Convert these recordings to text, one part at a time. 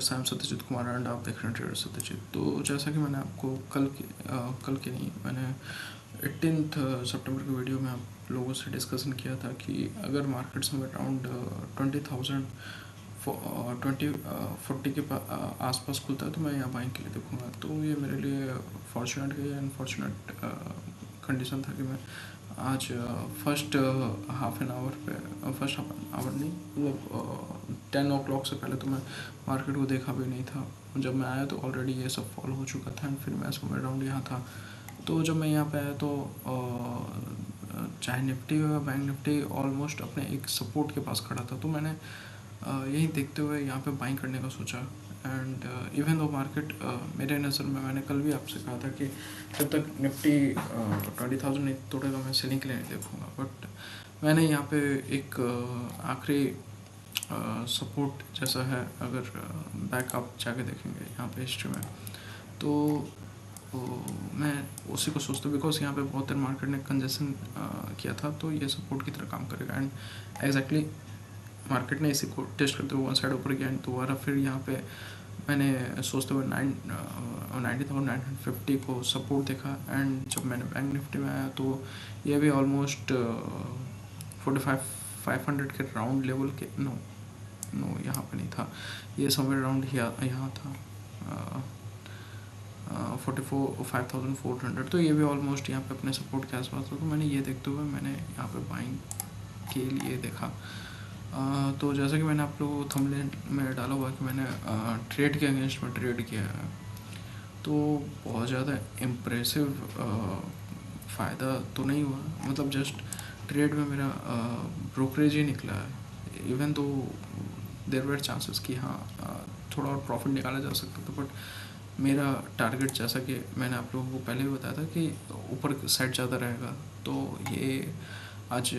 Traders, I am Satyajit Kumar and आप देख रहे हैं ट्रेडर सत्यजीत। तो जैसा कि मैंने आपको कल के नहीं, मैंने 18 सितंबर की वीडियो में आप लोगों से डिस्कशन किया था कि अगर मार्केट्स में अराउंड 20,000 40 के आसपास खुलता है तो मैं यहाँ बाइंग के लिए देखूँगा। तो ये मेरे लिए फॉर्चुनेट या अनफॉर्चुनेट कंडीशन था कि मैं आज फर्स्ट हाफ एन आवर पे, फर्स्ट हाफ एन आवर नहीं, मतलब 10 o'clock से पहले तो मैं मार्केट को देखा भी नहीं था। जब मैं आया तो ऑलरेडी ये सब फॉलो हो चुका था एंड फिर मैं समवेयर अराउंड यहाँ था। तो जब मैं यहाँ पे आया तो चाहे निफ्टी या बैंक निफ्टी ऑलमोस्ट अपने एक सपोर्ट के पास खड़ा था। तो मैंने यही देखते हुए यहाँ पे बाइंग करने का सोचा। एंड इवन दो मार्केट मेरे नज़र में, मैंने कल भी आपसे कहा था कि जब तक निफ्टी 20,000 नहीं तोड़ेगा मैं सेलिंग के लिए नहीं देखूँगा। बट मैंने यहाँ पे एक आखिरी सपोर्ट जैसा है, अगर बैक आप जाके देखेंगे यहाँ पे हिस्ट्री में, तो मैं उसी को सोचता हूँ। बिकॉज यहाँ पे बहुत देर मार्केट ने कंजेशन किया था, तो ये सपोर्ट की तरह काम करेगा। एंड एग्जैक्टली मार्केट ने इसी को टेस्ट करते हुए वन साइड ऊपर गया एंड दोबारा फिर यहाँ पे मैंने सोचते हुए 90,950 को सपोर्ट देखा। एंड जब मैंने बैंक निफ्टी में आया तो ये भी ऑलमोस्ट 45,500 के राउंड लेवल के, नो यहाँ पे नहीं था, ये समवेयर अराउंड यहाँ था 5,400। तो ये भी ऑलमोस्ट यहाँ पे अपने सपोर्ट के आसपास था। तो मैंने ये देखते हुए मैंने यहाँ पे बाइंग के लिए देखा। तो जैसा कि मैंने आप लोगों को थंबनेल में डाला हुआ कि मैंने ट्रेड के अगेंस्ट में ट्रेड किया है, तो बहुत ज़्यादा इम्प्रेसिव फ़ायदा तो नहीं हुआ। मतलब जस्ट ट्रेड में मेरा ब्रोकरेज ही निकला है। इवन तो देयर वर चांसेस कि हाँ थोड़ा और प्रॉफिट निकाला जा सकता था, बट मेरा टारगेट, जैसा कि मैंने आप लोगों को पहले भी बताया था, कि ऊपर साइड ज़्यादा रहेगा। तो ये आज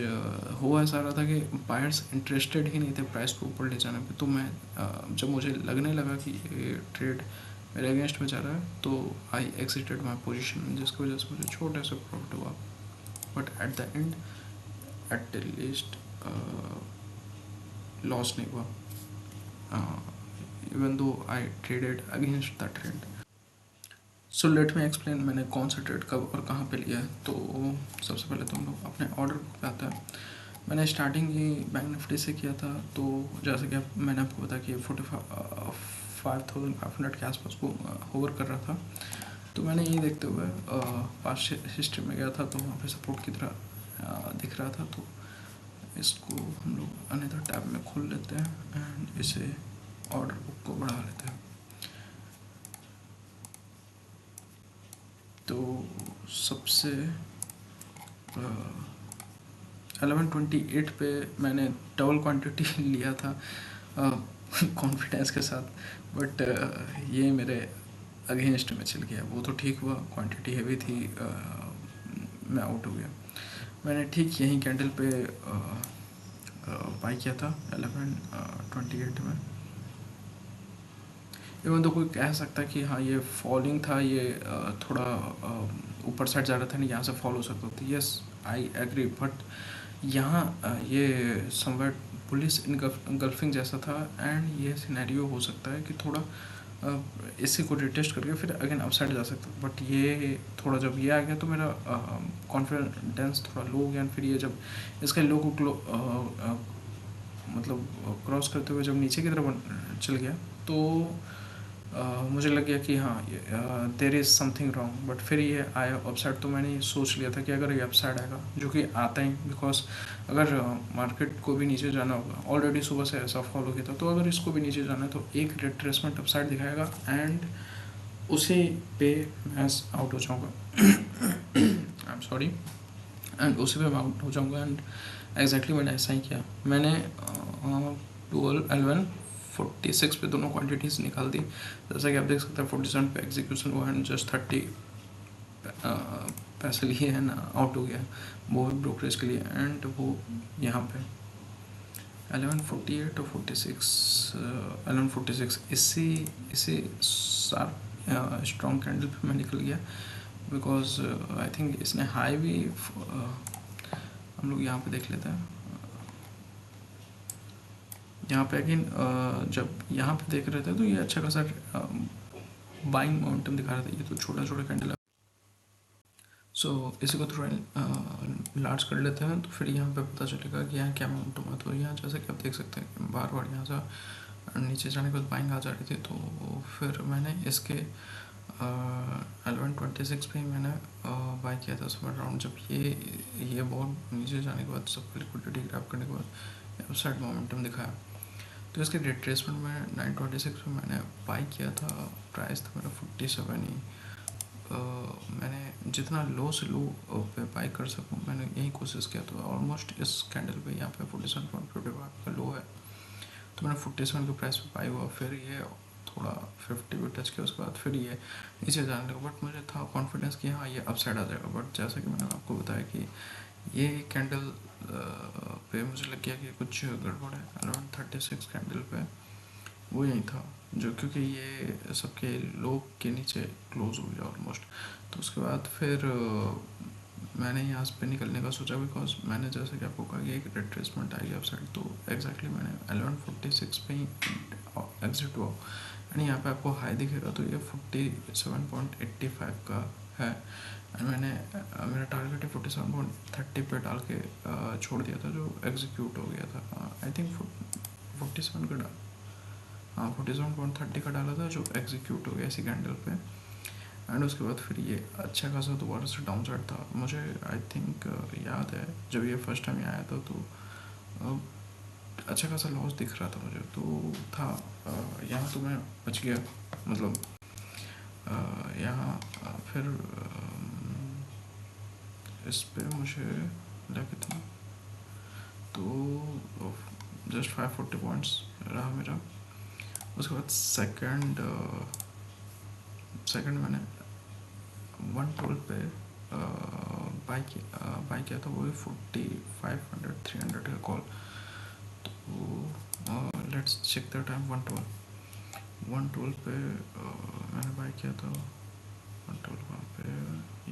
हुआ ऐसा रहा था कि बायर्स इंटरेस्टेड ही नहीं थे प्राइस को ऊपर ले जाने पे। तो मैं जब मुझे लगने लगा कि ये ट्रेड मेरे अगेंस्ट में जा रहा है, तो आई एग्जिटेड माई पोजीशन, जिसकी वजह से मुझे छोटा सा प्रॉफिट हुआ। But at the end at least loss नहीं हुआ, even though I traded against the trend. So let me explain मैंने कौन सा ट्रेड कब और कहाँ पे लिया है। तो सबसे पहले तो हम लोग अपने ऑर्डर पे आता है। मैंने स्टार्टिंग ही बैंक निफ्टी से किया था। तो जैसे कि मैंने आपको बताया कि 45,500 के आसपास को होवर कर रहा था। तो मैंने ये देखते हुए पास्ट हिस्ट्री में गया था, तो वहाँ पे सपोर्ट की तरह दिख रहा था। तो इसको हम लोग अनदर टैब में खोल लेते हैं एंड इसे ऑर्डर बुक को बढ़ा लेते हैं। तो सबसे 1128 पे मैंने डबल क्वांटिटी लिया था कॉन्फिडेंस के साथ। बट ये मेरे अगेंस्ट में चल गया। वो तो ठीक हुआ, क्वांटिटी हैवी थी, मैं आउट हो गया। मैंने ठीक यही कैंडल पे बाई किया था 1128 में। इवन तो कोई कह सकता है कि हाँ ये फॉलिंग था, ये थोड़ा ऊपर साइड जा रहा था, नहीं यहाँ से फॉल हो सकता था। यस आई एग्री, बट यहाँ ये समवेट पुलिस इनगल्फिंग जैसा था। एंड ये सिनेरियो हो सकता है कि थोड़ा इसी को रिटेस्ट करके फिर अगेन अपसाइड जा सकता है। बट ये थोड़ा जब ये आ गया तो मेरा कॉन्फिडेंस थोड़ा लो हो गया। फिर ये जब इसका लो को मतलब क्रॉस करते हुए जब नीचे की तरफ चल गया, तो मुझे लग गया कि हाँ there is something wrong. But फिर ये आया अपसाइड। तो मैंने सोच लिया था कि अगर ये अपसाइड आएगा, जो कि आता ही, बिकॉज अगर मार्केट को भी नीचे जाना होगा, ऑलरेडी सुबह से ऐसा फॉलो किया था, तो अगर इसको भी नीचे जाना है तो एक रिट्रेसमेंट अपसाइड दिखाएगा एंड उसी पे मैं आउट हो जाऊँगा। आई एम सॉरी, एंड उसी पे मैं आउट हो जाऊँगा। एंड एग्जैक्टली मैंने ऐसा ही किया। मैंने 11:46 पे दोनों क्वांटिटीज़ निकाल दी। जैसा कि आप देख सकते हैं 47 पे एग्जीक्यूशन हुआ एंड जस्ट 30 पैसे लिए है ना, आउट हो गया बहुत ब्रोकरेज के लिए। एंड वो यहाँ पे 11:48 और 46, 11:46 इसी स्ट्रॉन्ग कैंडल पे मैं निकल गया। बिकॉज आई थिंक इसने हाई भी हम लोग यहाँ पे देख लेते हैं। यहाँ पे अगेन जब यहाँ पे देख रहे थे तो ये अच्छा खासा बाइंग मोमेंटम दिखा रहा था। ये तो छोटा छोटा कैंडल है। सो इसी को थोड़ा लार्ज कर लेते हैं तो फिर यहाँ पे पता चलेगा कि यहाँ क्या मोमेंटम है। तो यहाँ जैसे कि आप देख सकते हैं कि बार बार यहाँ से नीचे जाने के बाद बाइंग आ जा रही थी। तो फिर मैंने इसके 11:26 पे ही मैंने बाई किया था सुबह राउंड, जब ये बहुत नीचे जाने के बाद सबको लिक्विडिटी ग्रैब करने के बाद अपसाइड मोमेंटम दिखाया। तो इसके रिट्रेसमेंट में 9:26 में मैंने बाई किया था। प्राइस था मेरा 47 ही। मैंने जितना लो से लो पे बाई कर सकूँ मैंने यही कोशिश किया। तो ऑलमोस्ट इस कैंडल पे यहाँ पे 47.55 का लो है, तो मैंने 47 के प्राइस पे बाई हुआ। फिर ये थोड़ा 50 पे टच किया, उसके बाद फिर ये नीचे जाने लगा। बट मुझे था कॉन्फिडेंस कि हाँ ये अपसाइड आ जाएगा। बट जैसा कि मैंने आपको बताया कि ये कैंडल पे मुझे लग गया कि कुछ गड़बड़ है। 11:36 कैंडल पे वो यही था, जो क्योंकि ये सबके लो के नीचे क्लोज हो गया ऑलमोस्ट। तो उसके बाद फिर मैंने यहाँ पे निकलने का सोचा, बिकॉज मैंने जैसे कि आपको कहा कि एक रिट्रेसमेंट आई अपसाइड। तो एग्जैक्टली मैंने 11:46 पे ही एग्जिट हुआ। एंड यहाँ पे आपको हाई दिखेगा तो ये 47.85 का है। एंड मैंने मेरा टारगेट ही 47.30 पे डाल के छोड़ दिया था, जो एग्जीक्यूट हो गया था। आई थिंक 47 का 47.30 का डाला था, जो एग्जीक्यूट हो गया इसी कैंडल पे। एंड उसके बाद फिर ये अच्छा खासा दोबारा से डाउन साइड था। मुझे आई थिंक याद है जब ये फर्स्ट टाइम आया था तो अच्छा खासा लॉस दिख रहा था मुझे। तो था यहाँ तो मैं बच गया, मतलब यहाँ फिर इस पे मुझे लगा कितना, तो जस्ट 540 पॉइंट्स रहा मेरा। उसके बाद सेकंड मैंने 112 पे बाई किया था, वो भी 4500-300 का कॉल। तो लेट्स चेक द टाइम। 112 पे मैंने बाई किया था। 112 वहाँ पे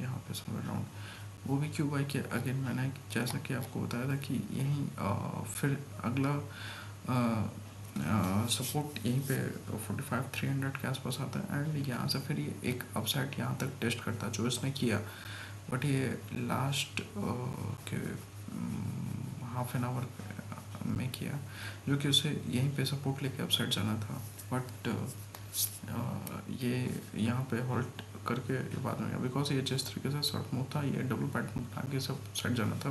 यहाँ पे समवेयर राउंड। वो भी क्यों बाई किया, अगेन मैंने जैसा कि आपको बताया था कि यहीं फिर अगला सपोर्ट यहीं पे 45-300 के आसपास आता है। एंड यहाँ से फिर ये एक अपसाइड यहाँ तक टेस्ट करता है, जो इसने किया। बट ये लास्ट के हाफ एन आवर में किया, जो कि उसे यहीं पे सपोर्ट लेके अपसाइड जाना था। बट ये यहाँ पे होल्ड करके बाद में, बिकॉज ये जिस तरीके से शॉर्ट मूव था, ये डबल पैटर्न आगे सब साइड जाना था।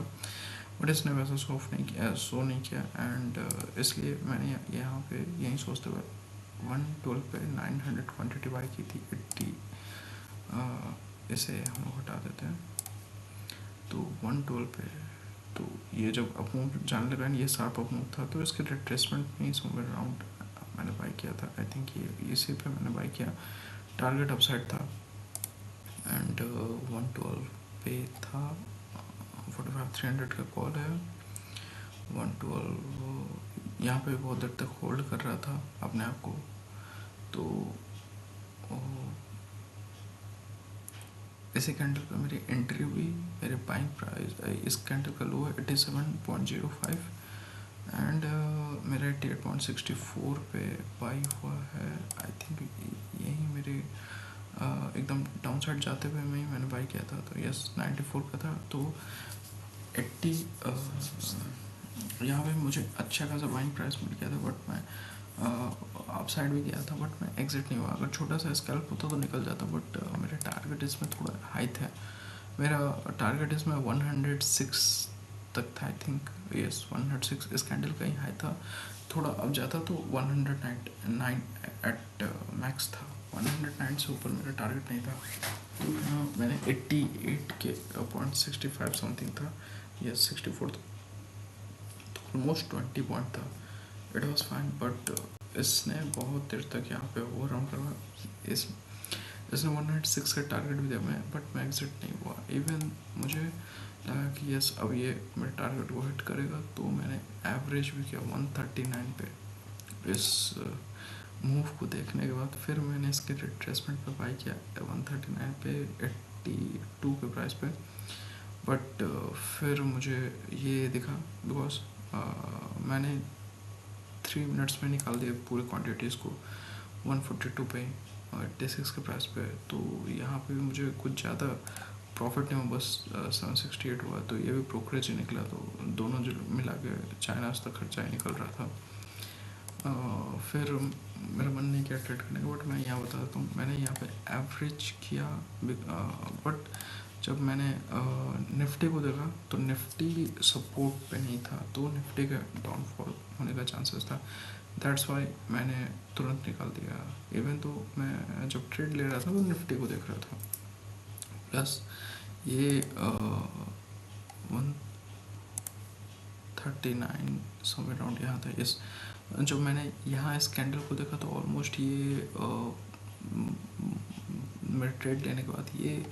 बट इसने वैसा शो नहीं किया। एंड इसलिए मैंने यहाँ पे यही सोचते हुए 112 पे 900 क्वांटिटी बाई की थी 80। इसे हम लोग हटा देते हैं। तो 112 पे तो ये जब अप मूव जाने लगा, ये शार्प अप मूव था, तो इसके रिट्रेसमेंट में ही समवेयर अराउंड मैंने बाई किया था। आई थिंक ये इसी पे मैंने बाई किया। टारगेट अपसाइड था। एंड 112 पे था 45-300 का कॉल है। 112 यहाँ पे बहुत देर तक होल्ड कर रहा था अपने आप को। तो इसी कैंडल पे मेरी एंट्री हुई। मेरे बाइंग प्राइस इस कैंडल का लो है 87.05 एंड मेरा 88.64 पे बाई हुआ है। आई थिंक यही मेरे एकदम डाउन साइड जाते हुए में ही मैंने बाई किया था। तो यस 94 का था। तो 80 यहाँ पे मुझे अच्छा खासा बाइंग प्राइस मिल गया था। बट मैं अप साइड भी गया था, बट मैं एग्जिट नहीं हुआ। अगर छोटा सा स्कैल्प होता तो निकल जाता। बट मेरा टारगेट इसमें थोड़ा हाई था। मेरा टारगेट इसमें 106 तक था। आई थिंक यस 106 इस कैंडल का ही हाई था। थोड़ा अब जाता तो 109 एट मैक्स था। 109 से ऊपर मेरा टारगेट नहीं था। तो यहाँ मैंने 88 के .65 समथिंग था, यस 64 था। तो ऑलमोस्ट 20 पॉइंट था। It was fine. बट इसने बहुत देर तक यहाँ पे ओवर राउंड करवा। इसने 106 का टारगेट भी दिया मैं, बट मैं एग्जिट नहीं हुआ। इवन मुझे लगा कि यस अब ये मेरे टारगेट को हिट करेगा। तो मैंने एवरेज भी किया 139 पे। इस मूव को देखने के बाद फिर मैंने इसके रिट्रेसमेंट पे बाई किया 139 पे 82 के प्राइस पे। बट फिर मुझे ये दिखा, बिकॉज मैंने 3 मिनट्स में निकाल दिया पूरी क्वांटिटीज़ को 142 पे 86 के प्राइस पे। तो यहाँ पे भी मुझे कुछ ज़्यादा प्रॉफिट नहीं हुआ, बस 768 हुआ। तो ये भी ब्रोकरेज ही निकला, तो दोनों जो मिला के चाइनाज तक खर्चा ही निकल रहा था। फिर मेरा मन नहीं किया ट्रेड करने का, बट मैं यहाँ बता देता हूँ मैंने यहाँ पे एवरेज किया। बट जब मैंने निफ्टी को देखा तो निफ्टी सपोर्ट पे नहीं था, तो निफ्टी का डाउनफॉल होने का चांसेस था। दैट्स वाई मैंने तुरंत निकाल दिया। इवन तो मैं जब ट्रेड ले रहा था वो निफ्टी को देख रहा था। प्लस ये 139 समवेयर अराउंड यहाँ था। इस जब मैंने यहाँ इस कैंडल को देखा तो ऑलमोस्ट ये मेरे ट्रेड लेने के बाद ये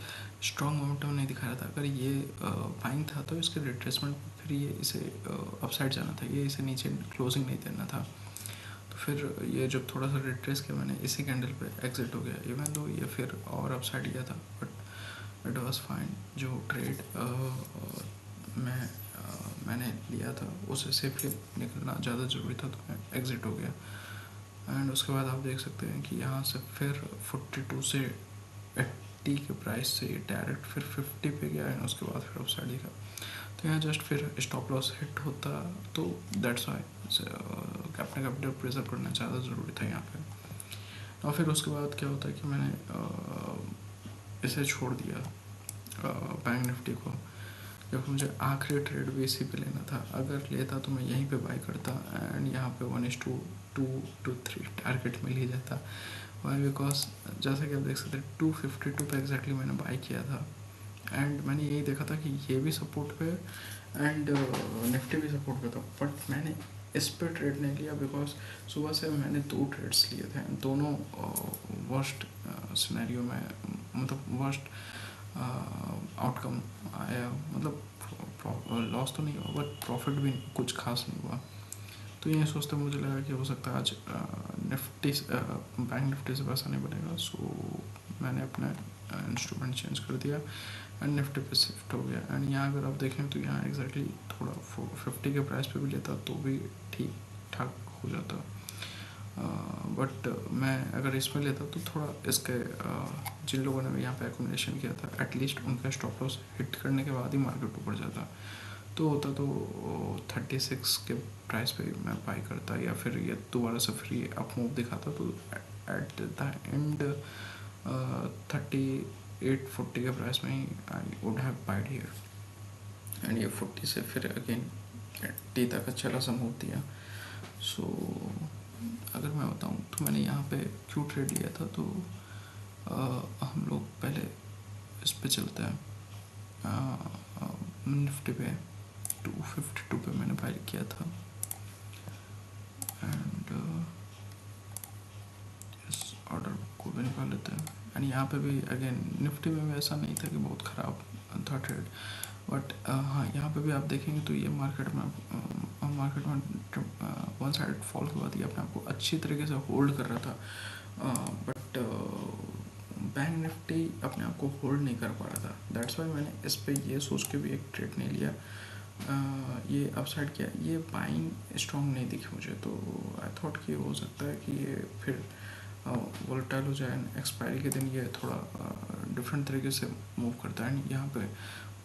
स्ट्रॉन्ग मोमेंटम नहीं दिखा रहा था। अगर ये बाइंग था तो इसके रिट्रेसमेंट फिर ये इसे अपसाइड जाना था, ये इसे नीचे क्लोजिंग नहीं देना था। तो फिर ये जब थोड़ा सा रिट्रेस किया मैंने इसी कैंडल पे एग्जिट हो गया। इवन तो ये फिर और अपसाइड गया था, बट इट वाज फाइन। जो ट्रेड मैंने लिया था उसे सेफली निकलना ज़्यादा ज़रूरी था, तो मैं एग्जिट हो गया। एंड उसके बाद आप देख सकते हैं कि यहाँ से फिर 42 से 80 के प्राइस से डायरेक्ट फिर 50 पे गया, एंड उसके बाद फिर अपसाइड दिखा। तो यहाँ जस्ट फिर स्टॉप लॉस हिट होता, तो दैट्स वाई अपने कैपिटल प्रिजर्व करना ज़्यादा ज़रूरी था यहाँ पे। और फिर उसके बाद क्या होता है कि मैंने इसे छोड़ दिया बैंक निफ्टी को, जब मुझे आखिरी ट्रेड भी इसी पे लेना था। अगर लेता तो मैं यहीं पे बाई करता, एंड यहाँ पे 1:2 to 3 टारगेट मिल ही जाता। वाई? बिकॉज जैसा कि आप देख सकते हैं 252 पे एग्जैक्टली मैंने बाई किया था, एंड मैंने यही देखा था कि ये भी सपोर्ट पे एंड निफ्टी भी सपोर्ट पे था। बट मैंने इस पे ट्रेड नहीं लिया, बिकॉज सुबह से मैंने 2 ट्रेड्स लिए थे, दोनों वर्स्ट सिनेरियो में, मतलब वर्स्ट आउटकम आया। मतलब लॉस तो नहीं हुआ, बट प्रॉफिट भी कुछ खास नहीं हुआ। तो ये सोचते मुझे लगा कि हो सकता है आज निफ्टी बैंक निफ्टी से पैसा नहीं बनेगा। सो मैंने अपना इंस्ट्रूमेंट चेंज कर दिया एंड निफ्टी पे शिफ्ट हो गया। एंड यहाँ अगर आप देखें तो यहाँ एग्जैक्टली थोड़ा 50 के प्राइस पे भी लेता तो भी ठीक ठाक हो जाता। बट मैं अगर इसमें लेता तो थोड़ा इसके जिन लोगों ने भी यहाँ पे एकोमोडेशन किया था, एटलीस्ट उनका स्टॉप लॉस हिट करने के बाद ही मार्केट ऊपर जाता। तो होता तो 36 के प्राइस पे मैं बाई करता, या फिर ये दोबारा से फिर ये अप मूव दिखाता, तो एट द एंड 38-40 के प्राइस में ही I would have buyed here. And ये 40 से फिर अगेन 80 तक अच्छा खासा मूव दिया। सो अगर मैं बताऊँ तो मैंने यहाँ पे क्यों ट्रेड लिया था, तो हम लोग पहले इस पे चलते हैं निफ्टी पे 252 पे मैंने बाई किया था। एंड इस ऑर्डर को भी निकाल लेते हैं। एंड यहाँ पे भी अगेन निफ्टी में भी ऐसा नहीं था कि बहुत ख़राब था ट्रेड, बट हाँ यहाँ पे भी आप देखेंगे तो ये मार्केट में वन साइड फॉल के बाद ये अपने आप को अच्छी तरीके से होल्ड कर रहा था। बट बैंक निफ्टी अपने आप को होल्ड नहीं कर पा रहा था। दैट्स वाई मैंने इस पे ये सोच के भी एक ट्रेड नहीं लिया। ये अपसाइड किया, ये बाइंग स्ट्रॉन्ग नहीं दिखी मुझे, तो आई थॉट कि हो सकता है कि ये फिर वोलेटाइल हो जाए। एक्सपायरी के दिन ये थोड़ा डिफरेंट तरीके से मूव करता है।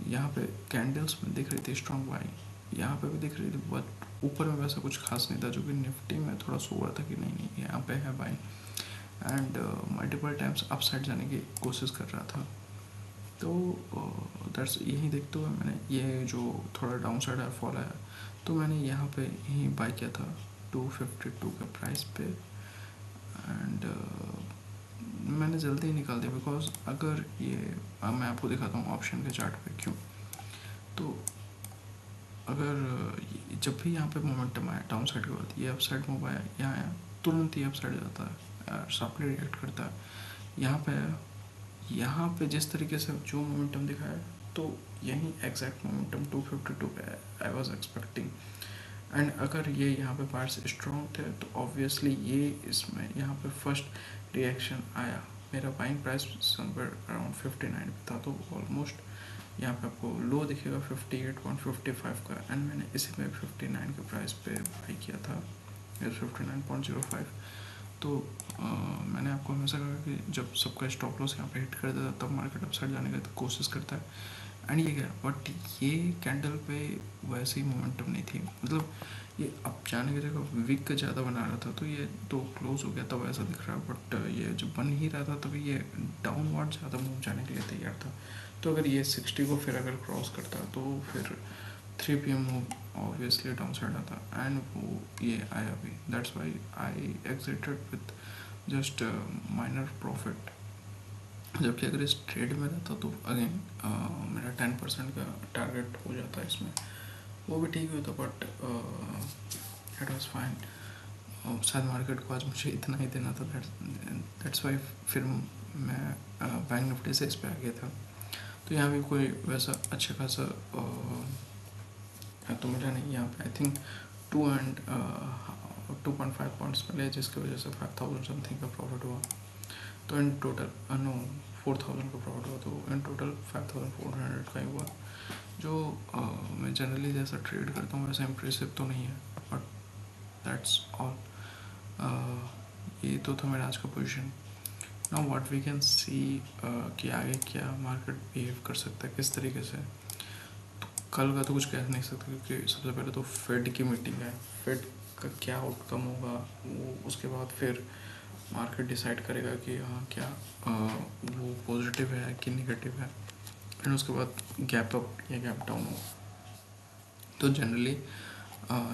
यहाँ पे कैंडल्स में दिख रही थी स्ट्रॉन्ग बाइंग, यहाँ पे भी दिख रही थी, बट ऊपर में वैसा कुछ खास नहीं था, जो कि निफ्टी में थोड़ा सो रहा था कि नहीं यहाँ पे है buying. And multiple times upside जाने की कोशिश कर रहा था। तो दैट्स यही देखते हुए मैंने ये जो थोड़ा डाउन साइड है फॉल आया, तो मैंने यहाँ पे यहीं बाई किया था 252 के प्राइस पे। एंड मैंने जल्दी ही निकाल दिया, बिकॉज अगर ये मैं आपको दिखाता हूँ ऑप्शन के चार्ट पे क्यों। तो अगर जब भी यहाँ पे मोमेंटम आया डाउन साइड के बाद, ये अप साइड मूव आया, यहाँ आया तुरंत ही अप साइड जाता है, शार्पली रिएक्ट करता है। यहाँ पे जिस तरीके से जो मोमेंटम दिखाया, तो यही एग्जैक्ट मोमेंटम 252 पे आई वाज एक्सपेक्टिंग। एंड अगर ये यहाँ पे पार्ट्स स्ट्रॉन्ग थे तो ऑब्वियसली ये इसमें यहाँ पे फर्स्ट रिएक्शन आया। मेरा बाइंग प्राइस समवेयर अराउंड 59 पे था, तो ऑलमोस्ट यहाँ पे आपको लो दिखेगा 58.55 का, एंड मैंने इसी में 59 के प्राइस पे बाई किया था। इज 59.05। तो मैंने आपको हमेशा कहा कि जब सबका स्टॉप लॉस यहाँ पे हिट कर देता है तब मार्केट अपसाइड जाने की कोशिश करता है, एंड ये गया। बट ये कैंडल पे वैसे ही मोमेंटम नहीं थी, मतलब ये अप जाने की जगह वीक का ज़्यादा बना रहा था, तो ये तो क्लोज हो गया तब ऐसा दिख रहा है। बट ये जब बन ही रहा था तभी ये डाउनवर्ड ज़्यादा मूव जाने के लिए तैयार था। तो अगर ये 60 को फिर अगर क्रॉस करता तो फिर 3 PM move obviously down side आता, एंड वो ये आया भी। That's why I exerted with just minor profit. जबकि अगर इस ट्रेड में रहता तो अगेन मेरा 10% का टारगेट हो जाता है इसमें, वो भी ठीक होता। But it was fine. शायद मार्केट को आज मुझे इतना ही देना था, दैट्स वाई फिर मैं बैंक निफ्टी से इस पर आ गया था। तो यहाँ भी कोई वैसा अच्छा खासा तो मिला नहीं यहाँ पे। आई थिंक 2.5 पॉइंट्स मिले, जिसकी वजह से 5000 समथिंग का प्रॉफिट हुआ। तो इन टोटल नो 4000 का प्रॉफिट हुआ, तो इन टोटल 5400 का ही हुआ, जो मैं जनरली जैसा ट्रेड करता हूँ वैसा इम्प्रेसिव तो नहीं है, बट दैट्स ऑल। ये तो था मेरा आज का position. Now what we can see कि आगे क्या मार्केट बिहेव कर सकता है, किस तरीके से। तो कल का तो कुछ कह नहीं सकते, क्योंकि सबसे पहले तो फेड की मीटिंग है। फेड का क्या आउटकम होगा वो उसके बाद फिर मार्केट डिसाइड करेगा कि हाँ क्या वो पॉजिटिव है कि निगेटिव है, एंड उसके बाद गैप अप या गैप डाउन होगा। तो जनरली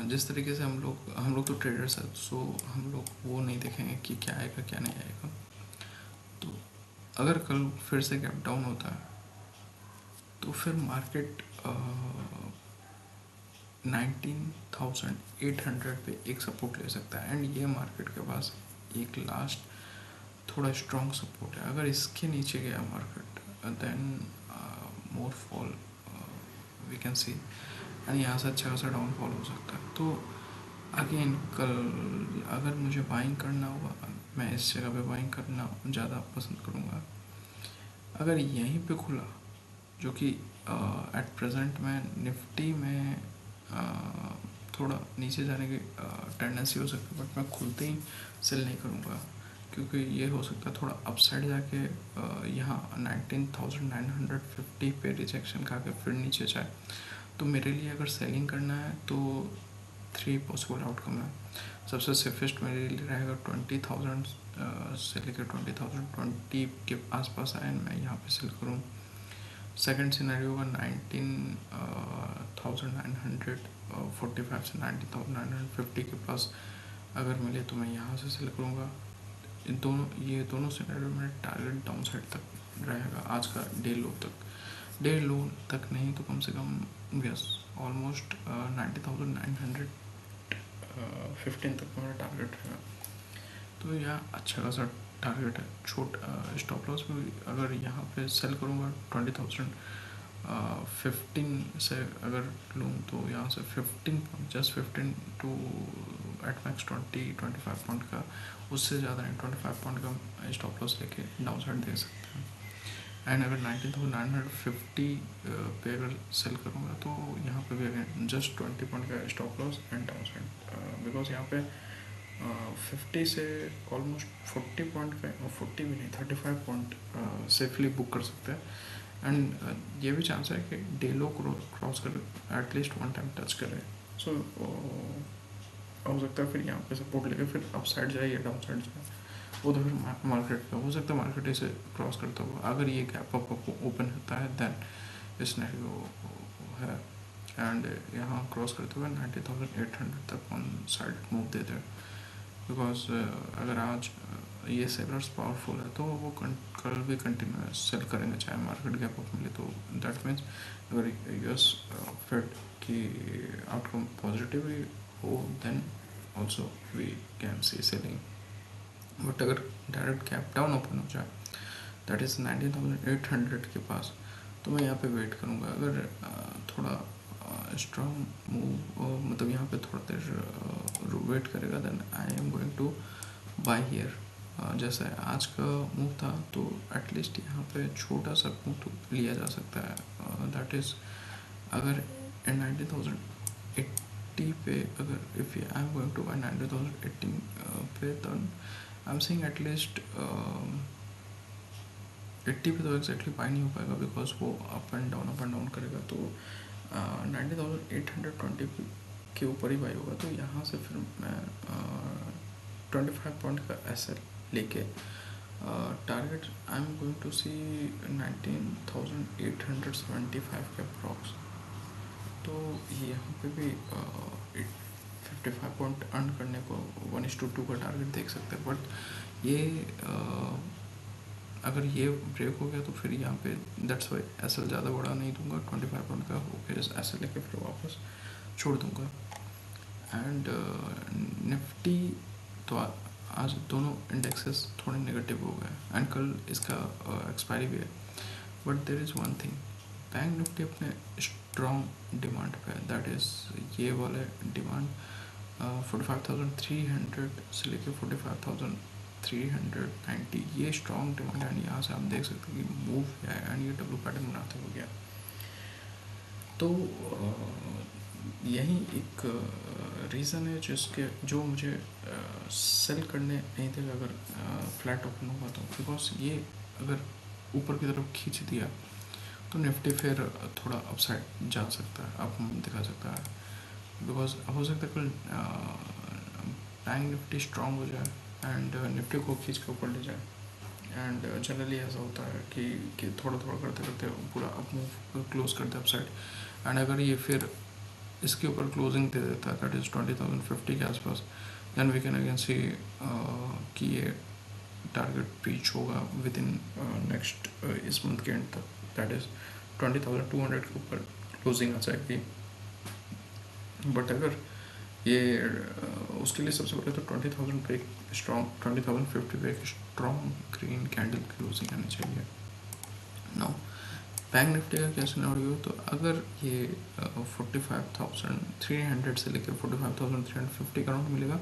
जिस तरीके से हम लोग तो ट्रेडर्स हैं, सो हम लोग वो नहीं देखेंगे कि क्या आएगा क्या नहीं आएगा। तो अगर कल फिर से गैप डाउन होता है तो फिर मार्केट 19,800 पे एक सपोर्ट ले सकता है, एंड ये मार्केट के पास एक लास्ट थोड़ा स्ट्रॉन्ग सपोर्ट है। अगर इसके नीचे गया market then more fall we can see, and यहाँ से अच्छा खासा डाउनफॉल हो सकता है। तो अगेन कल अगर मुझे बाइंग करना होगा, मैं इस जगह पे बाइंग करना ज़्यादा पसंद करूँगा। अगर यहीं पे खुला, जो कि एट प्रेजेंट में निफ्टी में थोड़ा नीचे जाने की टेंडेंसी हो सकती है, बट मैं खुलते ही सेल नहीं करूँगा, क्योंकि ये हो सकता है थोड़ा अपसाइड जाके यहाँ 19,950 पे रिजेक्शन खा के फिर नीचे जाए। तो मेरे लिए अगर सेलिंग करना है तो 3 पॉसिबल आउटकम है। सबसे सेफेस्ट मेरे लिए रहेगा 20,000 से लेकर 20,020 के आसपास आए, मैं यहाँ पे सेल करूँ। सेकंड सिनेरियो होगा 19,945 से 19,950 के पास अगर मिले तो मैं यहाँ से सेल करूँगा। ये दोनों सिनेरियो में टारगेट डाउन साइड तक रहेगा आज का डे लो तक। डे लो तक नहीं तो कम से कम यस ऑलमोस्ट 90,915 तक का मेरा टारगेट रहेगा। तो यह अच्छा खासा टारगेट है। स्टॉप लॉस में अगर यहाँ पे सेल करूँगा 20,015 से अगर लूँ तो यहाँ से 15 टू एट मैक्स 20-25 पॉइंट का, उससे ज़्यादा नहीं 25 पॉइंट का स्टॉप लॉस लेके डाउन साइड दे सकते हैं। एंड अगर 19,950 पे अगर सेल करूँगा तो यहाँ पे भी अगेन जस्ट 20 पॉइंट का stop loss and down side, because यहाँ पे 50 से ऑलमोस्ट 40 पॉइंट का, 40 भी नहीं 35 पॉइंट सेफली बुक कर सकते हैं। एंड ये भी चांस है कि डे लो क्रॉस कर एटलीस्ट वन टाइम टच करे। सो हो सकता है फिर यहाँ पे सपोर्ट लेके फिर अप साइड जाए या डाउन साइड जाए, वो तो फिर मार्केट पे हो सकता है। मार्केट इसे क्रॉस करता हुआ अगर ये गैप अप ओपन होता है देन इस सिनेरियो है, एंड यहाँ क्रॉस करते हुए 90,800 तक on side move they they. Because अगर आज ये सेलर्स पावरफुल है तो वो कल भी कंटिन्यू सेल करेंगे चाहे मार्केट गैप अप मिले। तो दैट मीन्स अगर यूएस फेड की आउटकम पॉजिटिव हो then also we can see selling. But अगर डायरेक्ट गैप डाउन ओपन हो जाए दैट इज़ 19,800 के पास, तो मैं यहाँ पे वेट करूँगा। अगर थोड़ा स्ट्रॉन्ग मूव मतलब यहाँ पे थोड़ा देर वेट करेगा then I am going to buy here. जैसे आज का मूव था तो एटलीस्ट यहाँ पे छोटा सा मूव तो लिया जा सकता है। दैट इज़ अगर 19,000 निफ्टी पे अगर if I am going to buy 90,018 पे, तो आई एम सेइंग एटलीस्ट 80 पे तो एग्जैक्टली बाय नहीं हो पाएगा, बिकॉज वो अप एंड डाउन करेगा। तो 90,820 के ऊपर ही बाई होगा। तो यहाँ से फिर मैं 25 पॉइंट का एसएल लेके target I am going to see 19,875 के अप्रॉक्स। तो यहाँ पे भी 55 पॉइंट अर्न करने को 1:2 का टारगेट देख सकते हैं। बट ये अगर ये ब्रेक हो गया तो फिर यहाँ पे दैट्स वाई एसएल ज़्यादा बड़ा नहीं दूंगा, 25 पॉइंट का होकर एसएल लेके फिर वापस छोड़ दूंगा। एंड निफ्टी तो आज दोनों इंडेक्सेस थोड़े नेगेटिव हो गए एंड कल इसका एक्सपायरी भी है। But there is one thing, bank Nifty अपने स्ट्रॉन्ग डिमांड पे, दैट इज़ ये वाले डिमांड 45,300 से लेके 45,390, ये स्ट्रॉन्ग डिमांड है। यहाँ से आप देख सकते हैं कि मूव किया है एंड ये डब्ल्यू पैटर्न बनाते हो गया। तो यही एक रीज़न है जो मुझे सेल करने नहीं देगा अगर फ्लैट ओपन होगा तो, बिकॉज ये अगर ऊपर की तरफ खींच दिया तो निफ्टी फिर थोड़ा अपसाइड जा सकता है, अप दिखा सकता है। बिकॉज हो सकता है कल बैंक निफ्टी स्ट्रॉन्ग हो जाए एंड निफ्टी को खींच के ऊपर ले जाए। एंड जनरली ऐसा होता है कि थोड़ा थोड़ा करते करते पूरा अप मूव क्लोज करते अपसाइड। एंड अगर ये फिर इसके ऊपर क्लोजिंग दे देता है दैट इज़ 20,050 के आसपास, देन वी कैन अगेन सी कि ये टारगेट रीच होगा विद इन नेक्स्ट इस मंथ के एंड तक, दैट इज़ 20,200 के ऊपर क्लोजिंग आ जाएगी। बट अगर ये उसके लिए सबसे पहले तो 20,000 पे स्ट्रॉन्ग 20,050 पे एक स्ट्रॉन्ग ग्रीन कैंडल क्लोजिंग आनी चाहिए। नाउ बैंक निफ्टी का क्या सिनेरियो, तो अगर ये 45,300 से लेकर 45,350 का राउंड मिलेगा,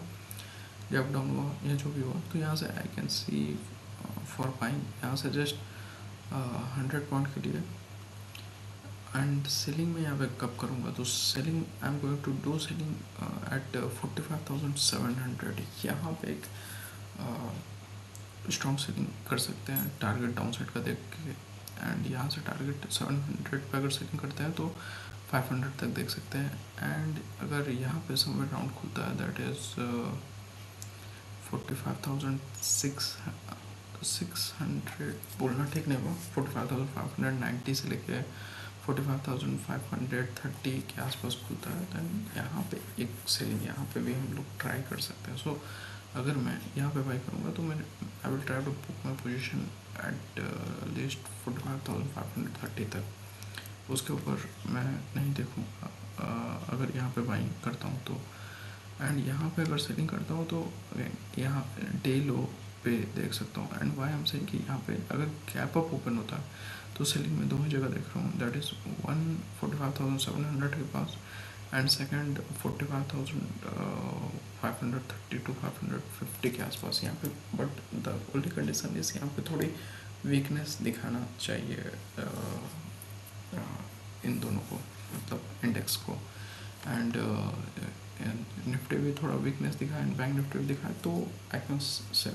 जब डाउन हुआ या जो भी हुआ, तो यहाँ से I can see for buying यहाँ से जस्ट 100 पॉइंट के लिए। एंड सेलिंग में यहाँ पे कब करूँगा, तो selling I am going to do selling at 45,700। यहाँ पे एक स्ट्रॉन्ग सेलिंग कर सकते हैं टारगेट डाउन साइड का देख के। एंड यहाँ से टारगेट 700 पे अगर सेलिंग करते हैं तो 500 तक देख सकते हैं। एंड अगर यहाँ पे समवेयर राउंड खुलता है दैट इज़ 45,600 बोलना ठीक नहीं हुआ, 45,590 से लेके 45,530 के आसपास खुलता है, दैन यहाँ पे एक सेलिंग यहाँ पे भी हम लोग ट्राई कर सकते हैं। सो अगर मैं यहाँ पे बाई करूँगा तो मैं I will try to book my position at least 45,530 तक, उसके ऊपर मैं नहीं देखूँगा अगर यहाँ पे बाइंग करता हूँ तो। एंड यहाँ पे अगर सेलिंग करता हूँ तो यहाँ डे लो पे देख सकता हूँ। एंड वाई एम सेइंग कि यहाँ पे अगर गैप अप ओपन होता है तो सेलिंग में दोनों जगह देख रहा हूँ, दैट इज़ 45,700 के पास एंड सेकंड 45,530 टू 550 के आसपास यहाँ पे। But the only condition is यहाँ पे थोड़ी वीकनेस दिखाना चाहिए इन दोनों को, मतलब इंडेक्स को। एंड निफ्टी भी थोड़ा वीकनेस दिखाए एंड बैंक निफ्टी भी दिखाए तो आई कैन सेल,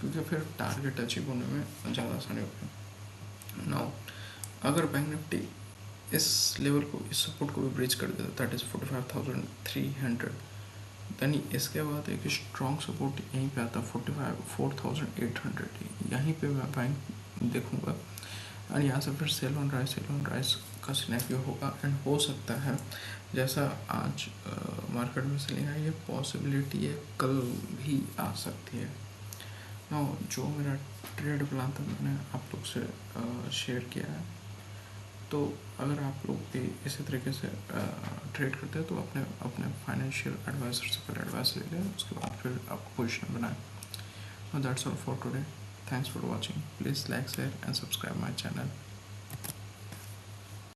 क्योंकि फिर टारगेट अचीव होने में ज़्यादा आसानी होगी। नाउ अगर बैंक निफ्टी इस लेवल को, इस सपोर्ट को भी ब्रीच कर देता, दैट इज़ 45,300, देन इसके बाद एक स्ट्रॉन्ग सपोर्ट यहीं पे आता 4,800, यहीं पे मैं बैंक देखूंगा। एंड यहाँ से फिर सेल ऑन राइस का सिनेरियो होगा। एंड हो सकता है जैसा आज मार्केट में सेलिंग आई है, पॉसिबिलिटी है कल भी आ सकती है। नो, जो मेरा ट्रेड प्लान था मैंने आप लोग से शेयर किया है, तो अगर आप लोग भी इसी तरीके से ट्रेड करते हैं तो अपने फाइनेंशियल एडवाइज़र से पहले एडवाइस ले लें, उसके बाद फिर आप पोजीशन बनाएं। That's all for today, thanks for watching, please like share and subscribe my channel.